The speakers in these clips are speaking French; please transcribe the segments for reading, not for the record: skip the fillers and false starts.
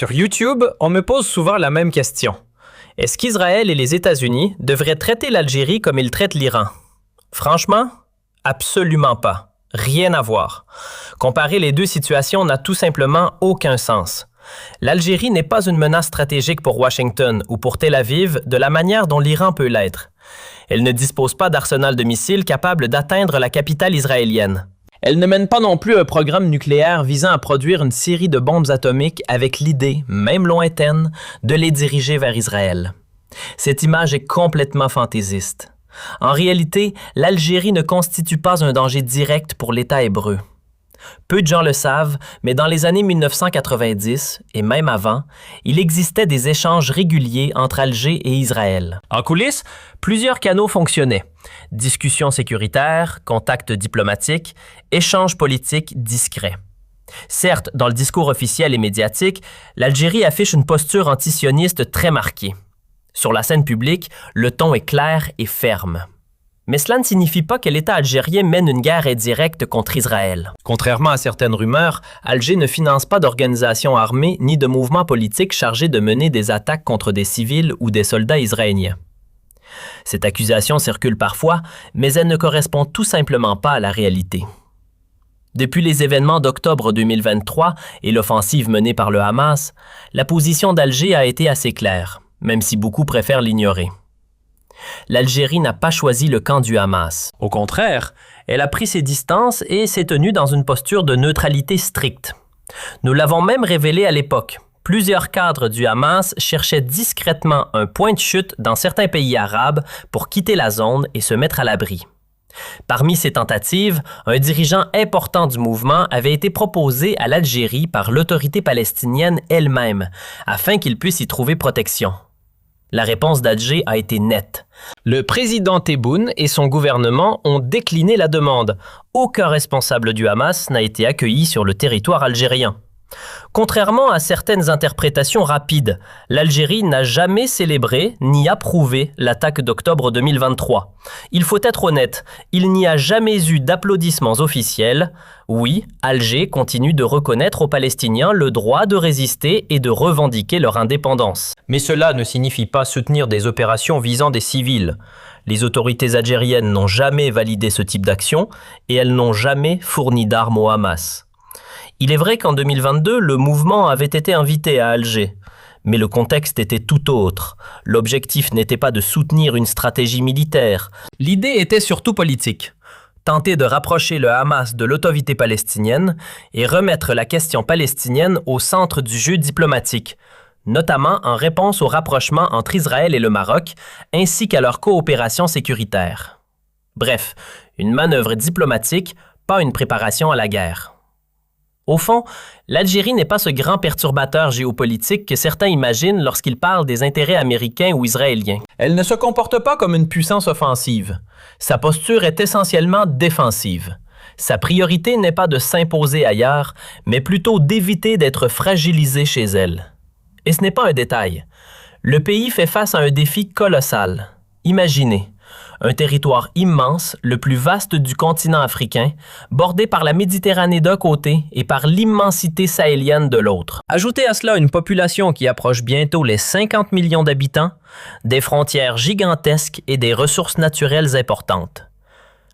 Sur YouTube, on me pose souvent la même question. Est-ce qu'Israël et les États-Unis devraient traiter l'Algérie comme ils traitent l'Iran? Franchement, absolument pas. Rien à voir. Comparer les deux situations n'a tout simplement aucun sens. L'Algérie n'est pas une menace stratégique pour Washington ou pour Tel Aviv de la manière dont l'Iran peut l'être. Elle ne dispose pas d'arsenal de missiles capable d'atteindre la capitale israélienne. Elle ne mène pas non plus un programme nucléaire visant à produire une série de bombes atomiques avec l'idée, même lointaine, de les diriger vers Israël. Cette image est complètement fantaisiste. En réalité, l'Algérie ne constitue pas un danger direct pour l'État hébreu. Peu de gens le savent, mais dans les années 1990, et même avant, il existait des échanges réguliers entre Alger et Israël. En coulisses, plusieurs canaux fonctionnaient. Discussions sécuritaires, contacts diplomatiques, échanges politiques discrets. Certes, dans le discours officiel et médiatique, l'Algérie affiche une posture antisioniste très marquée. Sur la scène publique, le ton est clair et ferme. Mais cela ne signifie pas que l'État algérien mène une guerre indirecte contre Israël. Contrairement à certaines rumeurs, Alger ne finance pas d'organisations armées ni de mouvements politiques chargés de mener des attaques contre des civils ou des soldats israéliens. Cette accusation circule parfois, mais elle ne correspond tout simplement pas à la réalité. Depuis les événements d'octobre 2023 et l'offensive menée par le Hamas, la position d'Alger a été assez claire, même si beaucoup préfèrent l'ignorer. L'Algérie n'a pas choisi le camp du Hamas. Au contraire, elle a pris ses distances et s'est tenue dans une posture de neutralité stricte. Nous l'avons même révélé à l'époque. Plusieurs cadres du Hamas cherchaient discrètement un point de chute dans certains pays arabes pour quitter la zone et se mettre à l'abri. Parmi ces tentatives, un dirigeant important du mouvement avait été proposé à l'Algérie par l'autorité palestinienne elle-même, afin qu'il puisse y trouver protection. La réponse d'Alger a été nette. Le président Tebboune et son gouvernement ont décliné la demande. Aucun responsable du Hamas n'a été accueilli sur le territoire algérien. Contrairement à certaines interprétations rapides, l'Algérie n'a jamais célébré ni approuvé l'attaque d'octobre 2023. Il faut être honnête, il n'y a jamais eu d'applaudissements officiels. Oui, Alger continue de reconnaître aux Palestiniens le droit de résister et de revendiquer leur indépendance. Mais cela ne signifie pas soutenir des opérations visant des civils. Les autorités algériennes n'ont jamais validé ce type d'action et elles n'ont jamais fourni d'armes au Hamas. Il est vrai qu'en 2022, le mouvement avait été invité à Alger. Mais le contexte était tout autre. L'objectif n'était pas de soutenir une stratégie militaire. L'idée était surtout politique. Tenter de rapprocher le Hamas de l'autorité palestinienne et remettre la question palestinienne au centre du jeu diplomatique, notamment en réponse au rapprochement entre Israël et le Maroc, ainsi qu'à leur coopération sécuritaire. Bref, une manœuvre diplomatique, pas une préparation à la guerre. Au fond, l'Algérie n'est pas ce grand perturbateur géopolitique que certains imaginent lorsqu'ils parlent des intérêts américains ou israéliens. Elle ne se comporte pas comme une puissance offensive. Sa posture est essentiellement défensive. Sa priorité n'est pas de s'imposer ailleurs, mais plutôt d'éviter d'être fragilisée chez elle. Et ce n'est pas un détail. Le pays fait face à un défi colossal. Imaginez. Un territoire immense, le plus vaste du continent africain, bordé par la Méditerranée d'un côté et par l'immensité sahélienne de l'autre. Ajoutez à cela une population qui approche bientôt les 50 millions d'habitants, des frontières gigantesques et des ressources naturelles importantes.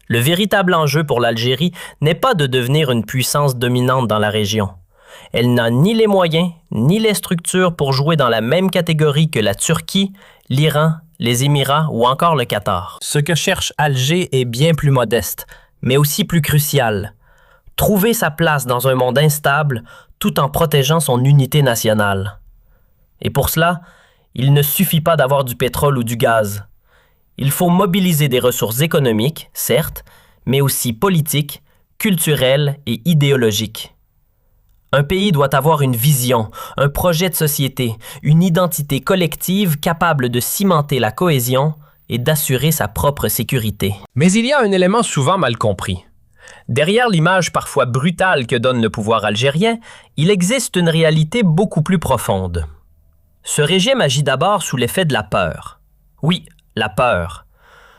Le véritable enjeu pour l'Algérie n'est pas de devenir une puissance dominante dans la région. Elle n'a ni les moyens, ni les structures pour jouer dans la même catégorie que la Turquie, l'Iran, les Émirats ou encore le Qatar. Ce que cherche Alger est bien plus modeste, mais aussi plus crucial. Trouver sa place dans un monde instable tout en protégeant son unité nationale. Et pour cela, il ne suffit pas d'avoir du pétrole ou du gaz. Il faut mobiliser des ressources économiques, certes, mais aussi politiques, culturelles et idéologiques. Un pays doit avoir une vision, un projet de société, une identité collective capable de cimenter la cohésion et d'assurer sa propre sécurité. Mais il y a un élément souvent mal compris. Derrière l'image parfois brutale que donne le pouvoir algérien, il existe une réalité beaucoup plus profonde. Ce régime agit d'abord sous l'effet de la peur. Oui, la peur.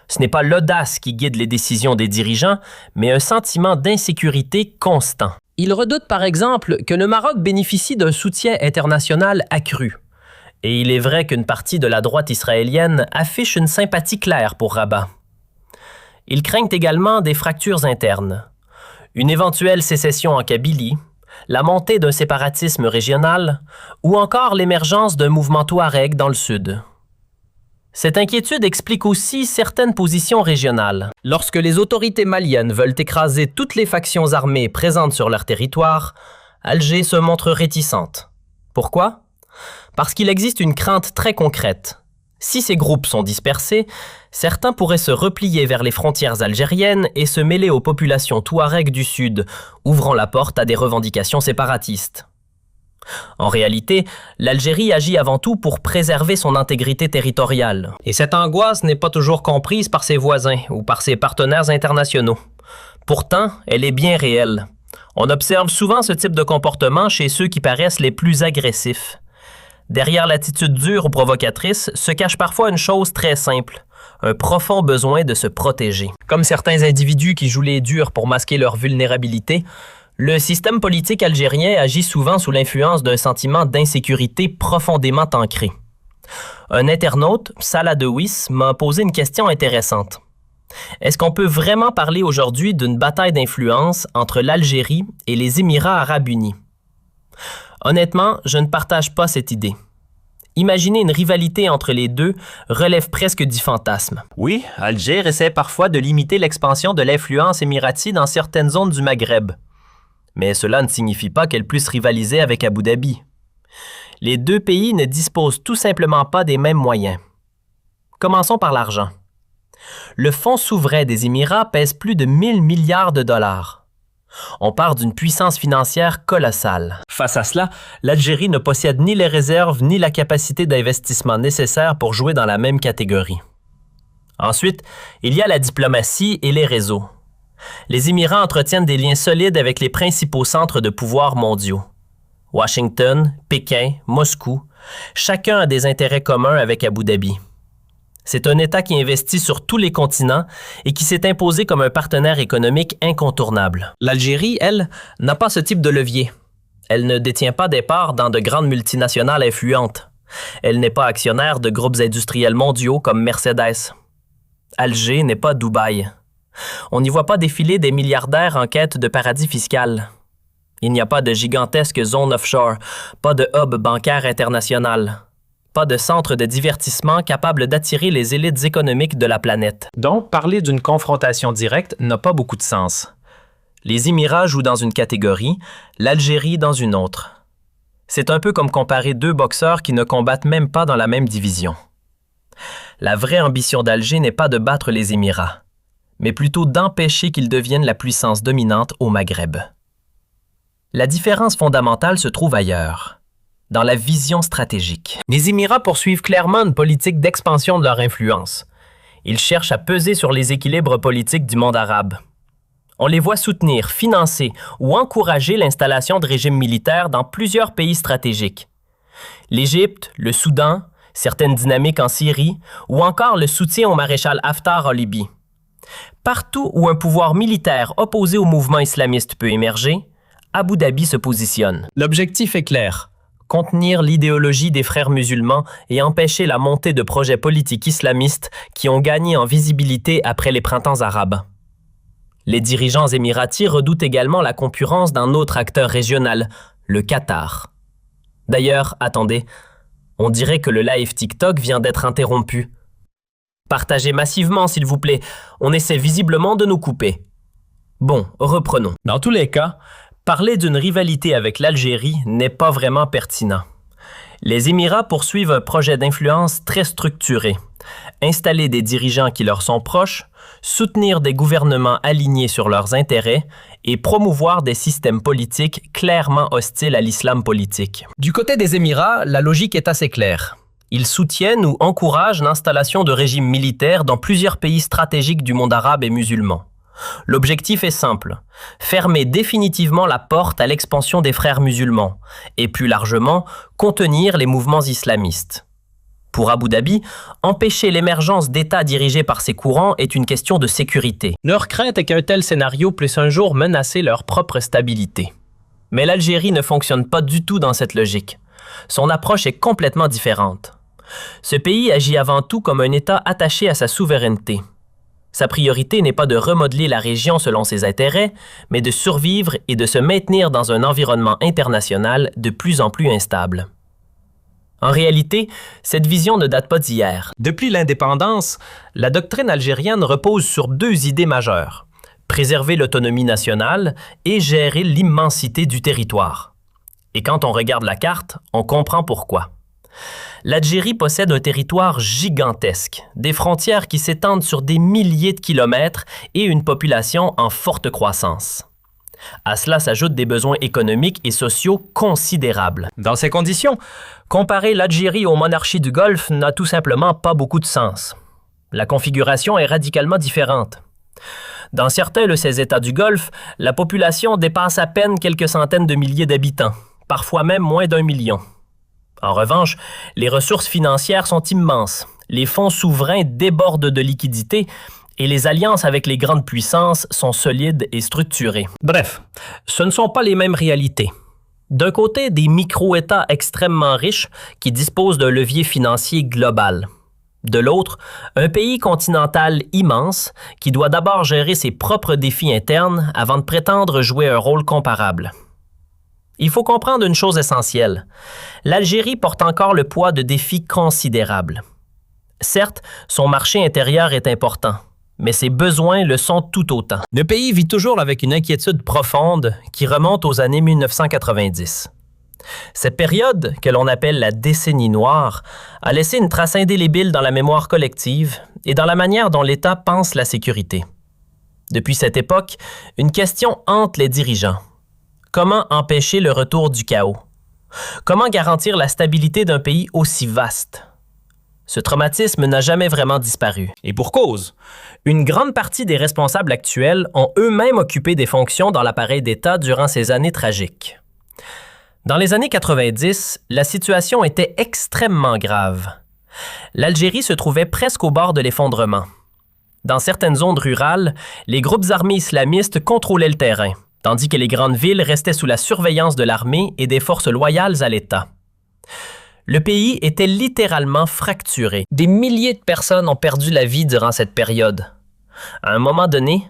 Ce n'est pas l'audace qui guide les décisions des dirigeants, mais un sentiment d'insécurité constant. Il redoute par exemple que le Maroc bénéficie d'un soutien international accru. Et il est vrai qu'une partie de la droite israélienne affiche une sympathie claire pour Rabat. Ils craignent également des fractures internes, une éventuelle sécession en Kabylie, la montée d'un séparatisme régional ou encore l'émergence d'un mouvement touareg dans le sud. Cette inquiétude explique aussi certaines positions régionales. Lorsque les autorités maliennes veulent écraser toutes les factions armées présentes sur leur territoire, Alger se montre réticente. Pourquoi? Parce qu'il existe une crainte très concrète. Si ces groupes sont dispersés, certains pourraient se replier vers les frontières algériennes et se mêler aux populations touareg du sud, ouvrant la porte à des revendications séparatistes. En réalité, l'Algérie agit avant tout pour préserver son intégrité territoriale. Et cette angoisse n'est pas toujours comprise par ses voisins ou par ses partenaires internationaux. Pourtant, elle est bien réelle. On observe souvent ce type de comportement chez ceux qui paraissent les plus agressifs. Derrière l'attitude dure ou provocatrice se cache parfois une chose très simple, un profond besoin de se protéger. Comme certains individus qui jouent les durs pour masquer leur vulnérabilité, le système politique algérien agit souvent sous l'influence d'un sentiment d'insécurité profondément ancré. Un internaute, Salah Dewis, m'a posé une question intéressante. Est-ce qu'on peut vraiment parler aujourd'hui d'une bataille d'influence entre l'Algérie et les Émirats arabes unis? Honnêtement, je ne partage pas cette idée. Imaginer une rivalité entre les deux relève presque du fantasme. Oui, Alger essaie parfois de limiter l'expansion de l'influence émirati dans certaines zones du Maghreb. Mais cela ne signifie pas qu'elle puisse rivaliser avec Abu Dhabi. Les deux pays ne disposent tout simplement pas des mêmes moyens. Commençons par l'argent. Le fonds souverain des Émirats pèse plus de 1000 milliards de dollars. On part d'une puissance financière colossale. Face à cela, l'Algérie ne possède ni les réserves ni la capacité d'investissement nécessaire pour jouer dans la même catégorie. Ensuite, il y a la diplomatie et les réseaux. Les Émirats entretiennent des liens solides avec les principaux centres de pouvoir mondiaux. Washington, Pékin, Moscou, chacun a des intérêts communs avec Abu Dhabi. C'est un État qui investit sur tous les continents et qui s'est imposé comme un partenaire économique incontournable. L'Algérie, elle, n'a pas ce type de levier. Elle ne détient pas des parts dans de grandes multinationales influentes. Elle n'est pas actionnaire de groupes industriels mondiaux comme Mercedes. Alger n'est pas Dubaï. On n'y voit pas défiler des milliardaires en quête de paradis fiscal. Il n'y a pas de gigantesques zones offshore, pas de hub bancaire international. Pas de centre de divertissement capable d'attirer les élites économiques de la planète. Donc, parler d'une confrontation directe n'a pas beaucoup de sens. Les Émirats jouent dans une catégorie, l'Algérie dans une autre. C'est un peu comme comparer deux boxeurs qui ne combattent même pas dans la même division. La vraie ambition d'Alger n'est pas de battre les Émirats, mais plutôt d'empêcher qu'ils deviennent la puissance dominante au Maghreb. La différence fondamentale se trouve ailleurs. Dans la vision stratégique. Les Émirats poursuivent clairement une politique d'expansion de leur influence. Ils cherchent à peser sur les équilibres politiques du monde arabe. On les voit soutenir, financer ou encourager l'installation de régimes militaires dans plusieurs pays stratégiques. L'Égypte, le Soudan, certaines dynamiques en Syrie ou encore le soutien au maréchal Haftar en Libye. Partout où un pouvoir militaire opposé au mouvement islamiste peut émerger, Abu Dhabi se positionne. L'objectif est clair. Contenir l'idéologie des frères musulmans et empêcher la montée de projets politiques islamistes qui ont gagné en visibilité après les printemps arabes. Les dirigeants émiratis redoutent également la concurrence d'un autre acteur régional, le Qatar. D'ailleurs, attendez, on dirait que le live TikTok vient d'être interrompu. Partagez massivement, s'il vous plaît, on essaie visiblement de nous couper. Bon, reprenons. Dans tous les cas, parler d'une rivalité avec l'Algérie n'est pas vraiment pertinent. Les Émirats poursuivent un projet d'influence très structuré. Installer des dirigeants qui leur sont proches, soutenir des gouvernements alignés sur leurs intérêts et promouvoir des systèmes politiques clairement hostiles à l'islam politique. Du côté des Émirats, la logique est assez claire. Ils soutiennent ou encouragent l'installation de régimes militaires dans plusieurs pays stratégiques du monde arabe et musulman. L'objectif est simple, fermer définitivement la porte à l'expansion des frères musulmans et plus largement, contenir les mouvements islamistes. Pour Abu Dhabi, empêcher l'émergence d'États dirigés par ces courants est une question de sécurité. Leur crainte est qu'un tel scénario puisse un jour menacer leur propre stabilité. Mais l'Algérie ne fonctionne pas du tout dans cette logique. Son approche est complètement différente. Ce pays agit avant tout comme un État attaché à sa souveraineté. Sa priorité n'est pas de remodeler la région selon ses intérêts, mais de survivre et de se maintenir dans un environnement international de plus en plus instable. En réalité, cette vision ne date pas d'hier. Depuis l'indépendance, la doctrine algérienne repose sur deux idées majeures: préserver l'autonomie nationale et gérer l'immensité du territoire. Et quand on regarde la carte, on comprend pourquoi. L'Algérie possède un territoire gigantesque, des frontières qui s'étendent sur des milliers de kilomètres et une population en forte croissance. À cela s'ajoutent des besoins économiques et sociaux considérables. Dans ces conditions, comparer l'Algérie aux monarchies du Golfe n'a tout simplement pas beaucoup de sens. La configuration est radicalement différente. Dans certains de ces États du Golfe, la population dépasse à peine quelques centaines de milliers d'habitants, parfois même moins d'1 million. En revanche, les ressources financières sont immenses, les fonds souverains débordent de liquidités et les alliances avec les grandes puissances sont solides et structurées. Bref, ce ne sont pas les mêmes réalités. D'un côté, des micro-États extrêmement riches qui disposent d'un levier financier global. De l'autre, un pays continental immense qui doit d'abord gérer ses propres défis internes avant de prétendre jouer un rôle comparable. Il faut comprendre une chose essentielle. L'Algérie porte encore le poids de défis considérables. Certes, son marché intérieur est important, mais ses besoins le sont tout autant. Le pays vit toujours avec une inquiétude profonde qui remonte aux années 1990. Cette période, que l'on appelle la décennie noire, a laissé une trace indélébile dans la mémoire collective et dans la manière dont l'État pense la sécurité. Depuis cette époque, une question hante les dirigeants. Comment empêcher le retour du chaos? Comment garantir la stabilité d'un pays aussi vaste? Ce traumatisme n'a jamais vraiment disparu. Et pour cause, une grande partie des responsables actuels ont eux-mêmes occupé des fonctions dans l'appareil d'État durant ces années tragiques. Dans les années 90, la situation était extrêmement grave. L'Algérie se trouvait presque au bord de l'effondrement. Dans certaines zones rurales, les groupes armés islamistes contrôlaient le terrain, tandis que les grandes villes restaient sous la surveillance de l'armée et des forces loyales à l'État. Le pays était littéralement fracturé. Des milliers de personnes ont perdu la vie durant cette période. À un moment donné,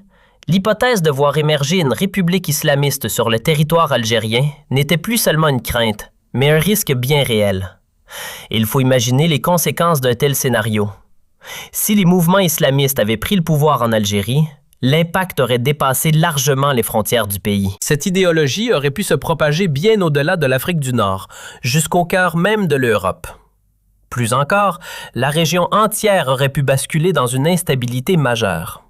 l'hypothèse de voir émerger une république islamiste sur le territoire algérien n'était plus seulement une crainte, mais un risque bien réel. Il faut imaginer les conséquences d'un tel scénario. Si les mouvements islamistes avaient pris le pouvoir en Algérie, l'impact aurait dépassé largement les frontières du pays. Cette idéologie aurait pu se propager bien au-delà de l'Afrique du Nord, jusqu'au cœur même de l'Europe. Plus encore, la région entière aurait pu basculer dans une instabilité majeure.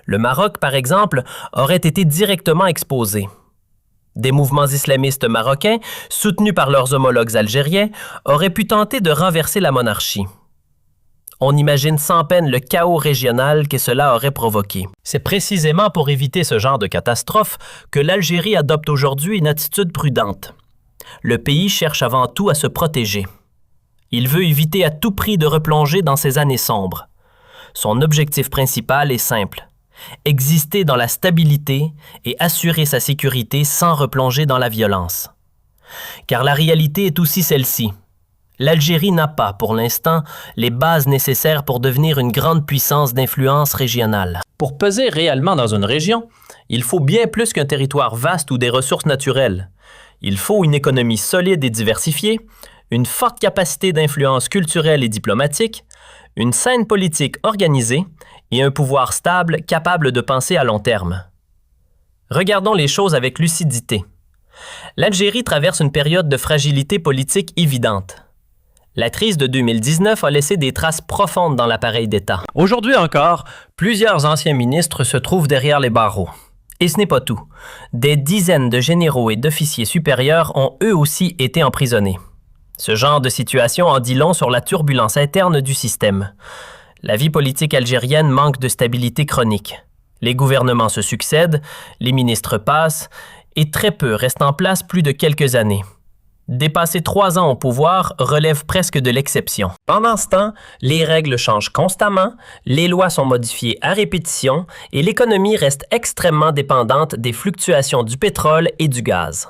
Le Maroc, par exemple, aurait été directement exposé. Des mouvements islamistes marocains, soutenus par leurs homologues algériens, auraient pu tenter de renverser la monarchie. On imagine sans peine le chaos régional que cela aurait provoqué. C'est précisément pour éviter ce genre de catastrophe que l'Algérie adopte aujourd'hui une attitude prudente. Le pays cherche avant tout à se protéger. Il veut éviter à tout prix de replonger dans ces années sombres. Son objectif principal est simple: exister dans la stabilité et assurer sa sécurité sans replonger dans la violence. Car la réalité est aussi celle-ci. L'Algérie n'a pas, pour l'instant, les bases nécessaires pour devenir une grande puissance d'influence régionale. Pour peser réellement dans une région, il faut bien plus qu'un territoire vaste ou des ressources naturelles. Il faut une économie solide et diversifiée, une forte capacité d'influence culturelle et diplomatique, une scène politique organisée et un pouvoir stable capable de penser à long terme. Regardons les choses avec lucidité. L'Algérie traverse une période de fragilité politique évidente. La crise de 2019 a laissé des traces profondes dans l'appareil d'État. Aujourd'hui encore, plusieurs anciens ministres se trouvent derrière les barreaux. Et ce n'est pas tout. Des dizaines de généraux et d'officiers supérieurs ont eux aussi été emprisonnés. Ce genre de situation en dit long sur la turbulence interne du système. La vie politique algérienne manque de stabilité chronique. Les gouvernements se succèdent, les ministres passent, et très peu restent en place plus de quelques années. Dépasser 3 ans au pouvoir relève presque de l'exception. Pendant ce temps, les règles changent constamment, les lois sont modifiées à répétition et l'économie reste extrêmement dépendante des fluctuations du pétrole et du gaz.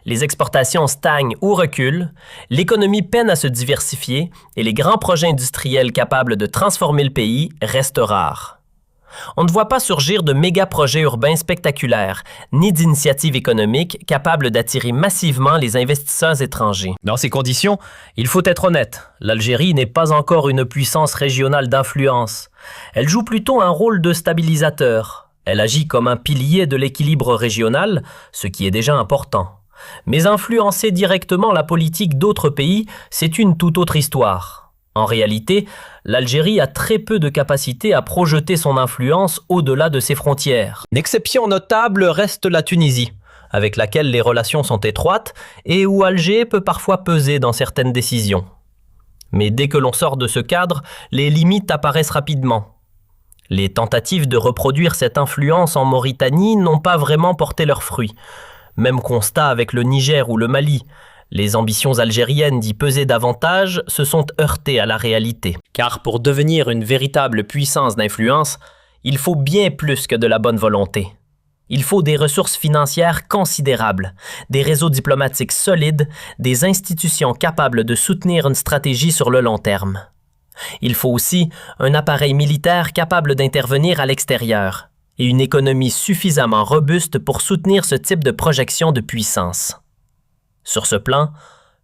Les exportations stagnent ou reculent, l'économie peine à se diversifier et les grands projets industriels capables de transformer le pays restent rares. On ne voit pas surgir de méga-projets urbains spectaculaires, ni d'initiatives économiques capables d'attirer massivement les investisseurs étrangers. Dans ces conditions, il faut être honnête, l'Algérie n'est pas encore une puissance régionale d'influence. Elle joue plutôt un rôle de stabilisateur. Elle agit comme un pilier de l'équilibre régional, ce qui est déjà important. Mais influencer directement la politique d'autres pays, c'est une toute autre histoire. En réalité, l'Algérie a très peu de capacité à projeter son influence au-delà de ses frontières. Une exception notable reste la Tunisie, avec laquelle les relations sont étroites et où Alger peut parfois peser dans certaines décisions. Mais dès que l'on sort de ce cadre, les limites apparaissent rapidement. Les tentatives de reproduire cette influence en Mauritanie n'ont pas vraiment porté leurs fruits. Même constat avec le Niger ou le Mali. Les ambitions algériennes d'y peser davantage se sont heurtées à la réalité. Car pour devenir une véritable puissance d'influence, il faut bien plus que de la bonne volonté. Il faut des ressources financières considérables, des réseaux diplomatiques solides, des institutions capables de soutenir une stratégie sur le long terme. Il faut aussi un appareil militaire capable d'intervenir à l'extérieur et une économie suffisamment robuste pour soutenir ce type de projection de puissance. Sur ce plan,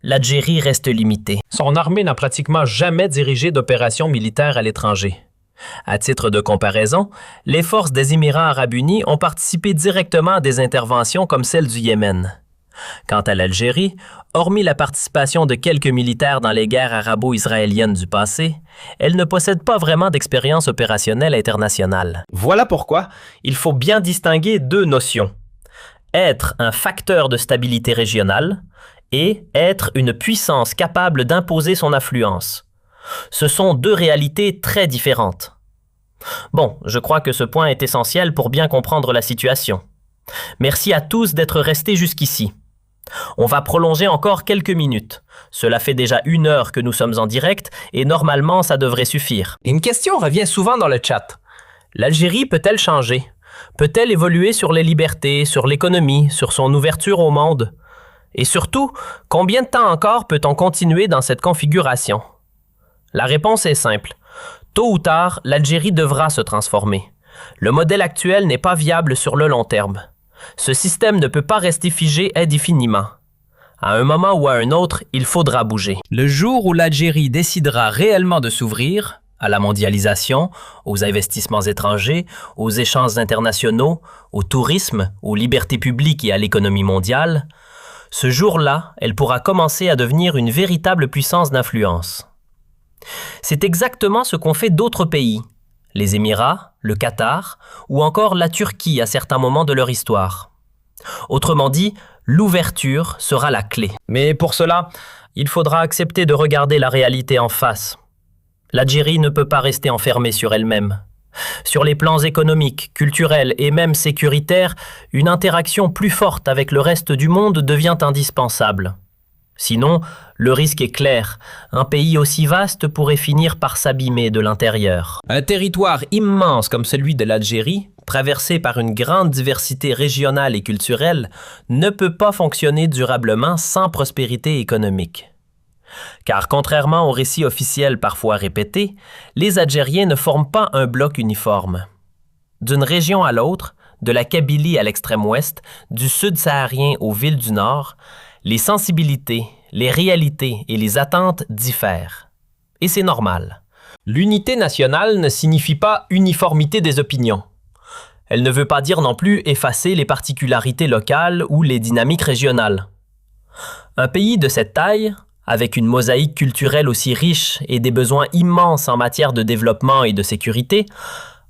l'Algérie reste limitée. Son armée n'a pratiquement jamais dirigé d'opérations militaires à l'étranger. À titre de comparaison, les forces des Émirats arabes unis ont participé directement à des interventions comme celle du Yémen. Quant à l'Algérie, hormis la participation de quelques militaires dans les guerres arabo-israéliennes du passé, elle ne possède pas vraiment d'expérience opérationnelle internationale. Voilà pourquoi il faut bien distinguer deux notions. Être un facteur de stabilité régionale et être une puissance capable d'imposer son influence. Ce sont deux réalités très différentes. Bon, je crois que ce point est essentiel pour bien comprendre la situation. Merci à tous d'être restés jusqu'ici. On va prolonger encore quelques minutes. Cela fait déjà 1 heure que nous sommes en direct et normalement ça devrait suffire. Une question revient souvent dans le chat. L'Algérie peut-elle changer? Peut-elle évoluer sur les libertés, sur l'économie, sur son ouverture au monde? Et surtout, combien de temps encore peut-on continuer dans cette configuration? La réponse est simple. Tôt ou tard, l'Algérie devra se transformer. Le modèle actuel n'est pas viable sur le long terme. Ce système ne peut pas rester figé indéfiniment. À un moment ou à un autre, il faudra bouger. Le jour où l'Algérie décidera réellement de s'ouvrir, à la mondialisation, aux investissements étrangers, aux échanges internationaux, au tourisme, aux libertés publiques et à l'économie mondiale, ce jour-là, elle pourra commencer à devenir une véritable puissance d'influence. C'est exactement ce qu'ont fait d'autres pays, les Émirats, le Qatar ou encore la Turquie à certains moments de leur histoire. Autrement dit, l'ouverture sera la clé. Mais pour cela, il faudra accepter de regarder la réalité en face. L'Algérie ne peut pas rester enfermée sur elle-même. Sur les plans économiques, culturels et même sécuritaires, une interaction plus forte avec le reste du monde devient indispensable. Sinon, le risque est clair. Un pays aussi vaste pourrait finir par s'abîmer de l'intérieur. Un territoire immense comme celui de l'Algérie, traversé par une grande diversité régionale et culturelle, ne peut pas fonctionner durablement sans prospérité économique. Car contrairement aux récits officiels parfois répétés, les Algériens ne forment pas un bloc uniforme. D'une région à l'autre, de la Kabylie à l'extrême ouest, du sud saharien aux villes du nord, les sensibilités, les réalités et les attentes diffèrent. Et c'est normal. L'unité nationale ne signifie pas uniformité des opinions. Elle ne veut pas dire non plus effacer les particularités locales ou les dynamiques régionales. Un pays de cette taille, avec une mosaïque culturelle aussi riche et des besoins immenses en matière de développement et de sécurité,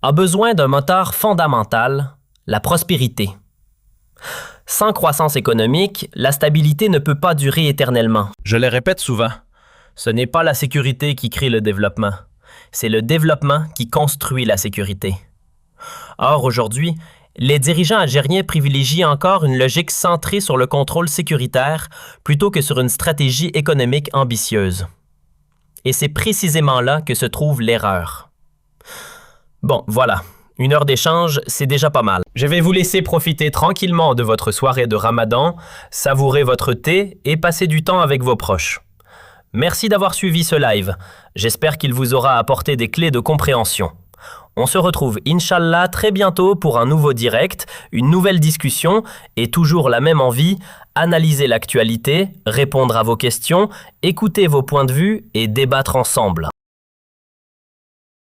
a besoin d'un moteur fondamental, la prospérité. Sans croissance économique, la stabilité ne peut pas durer éternellement. Je le répète souvent, ce n'est pas la sécurité qui crée le développement, c'est le développement qui construit la sécurité. Or, aujourd'hui, Les dirigeants algériens privilégient encore une logique centrée sur le contrôle sécuritaire plutôt que sur une stratégie économique ambitieuse. Et c'est précisément là que se trouve l'erreur. Bon, voilà. 1 heure d'échange, c'est déjà pas mal. Je vais vous laisser profiter tranquillement de votre soirée de Ramadan, savourer votre thé et passer du temps avec vos proches. Merci d'avoir suivi ce live. J'espère qu'il vous aura apporté des clés de compréhension. On se retrouve, Inch'Allah, très bientôt pour un nouveau direct, une nouvelle discussion et toujours la même envie, analyser l'actualité, répondre à vos questions, écouter vos points de vue et débattre ensemble.